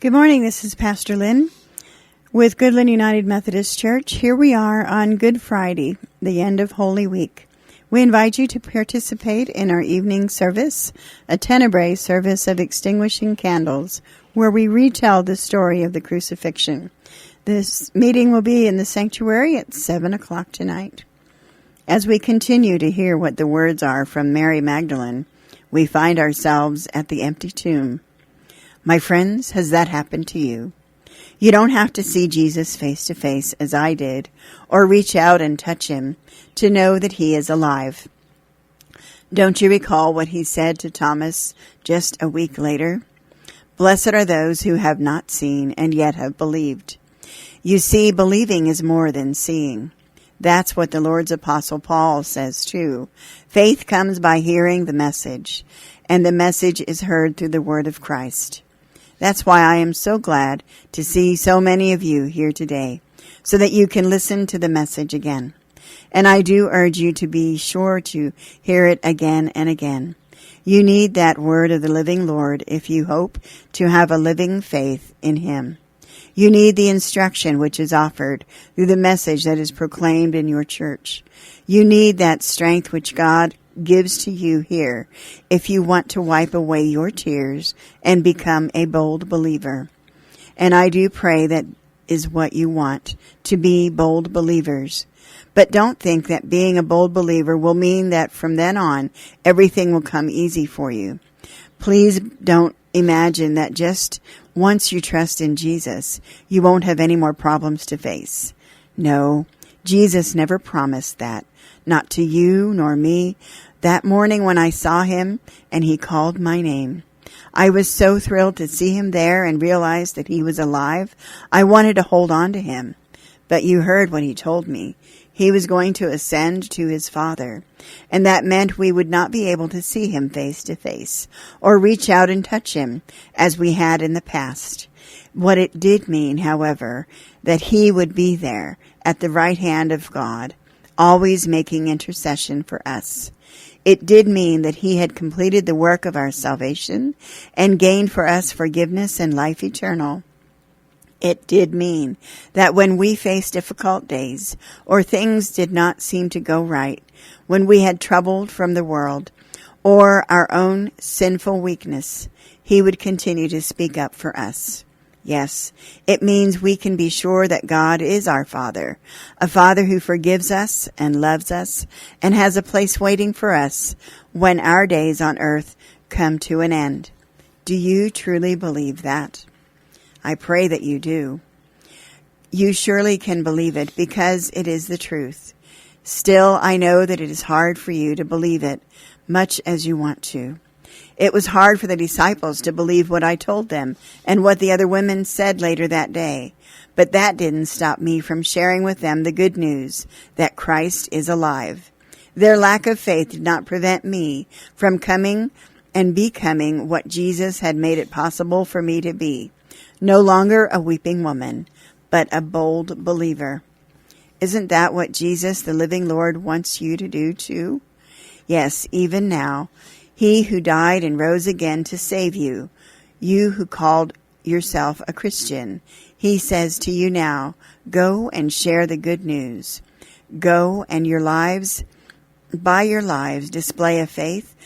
Good morning, this is Pastor Lynn with Goodland United Methodist Church. Here we are on Good Friday, the end of Holy Week. We invite you to participate in our evening service, a tenebrae service of extinguishing candles, where we retell the story of the crucifixion. This meeting will be in the sanctuary at 7 o'clock tonight. As we continue to hear what the words are from Mary Magdalene, we find ourselves at the empty tomb. My friends, has that happened to you? You don't have to see Jesus face to face as I did, or reach out and touch him to know that he is alive. Don't you recall what he said to Thomas just a week later? Blessed are those who have not seen and yet have believed. You see, believing is more than seeing. That's what the Lord's Apostle Paul says too. Faith comes by hearing the message, and the message is heard through the word of Christ. That's why I am so glad to see so many of you here today, so that you can listen to the message again. And I do urge you to be sure to hear it again and again. You need that word of the living Lord if you hope to have a living faith in him. You need the instruction which is offered through the message that is proclaimed in your church. You need that strength which God gives to you here if you want to wipe away your tears and become a bold believer. And I do pray that is what you want, to be bold believers. But don't think that being a bold believer will mean that from then on everything will come easy for you. Please don't imagine that just once you trust in Jesus, you won't have any more problems to face. No, Jesus never promised that. Not to you nor me. That morning when I saw him and he called my name, I was so thrilled to see him there and realize that he was alive. I wanted to hold on to him. But you heard what he told me. He was going to ascend to his Father, and that meant we would not be able to see him face to face or reach out and touch him as we had in the past. What it did mean, however, that he would be there at the right hand of God, always making intercession for us. It did mean that he had completed the work of our salvation and gained for us forgiveness and life eternal. It did mean that when we faced difficult days or things did not seem to go right, when we had trouble from the world or our own sinful weakness, he would continue to speak up for us. Yes, it means we can be sure that God is our Father, a Father who forgives us and loves us and has a place waiting for us when our days on earth come to an end. Do you truly believe that? I pray that you do. You surely can believe it because it is the truth. Still, I know that it is hard for you to believe it, much as you want to. It was hard for the disciples to believe what I told them and what the other women said later that day. But that didn't stop me from sharing with them the good news that Christ is alive. Their lack of faith did not prevent me from coming and becoming what Jesus had made it possible for me to be. No longer a weeping woman, but a bold believer. Isn't that what Jesus, the living Lord, wants you to do too? Yes, even now. He who died and rose again to save you, you who called yourself a Christian, he says to you now, go and share the good news. Go and by your lives, display a faith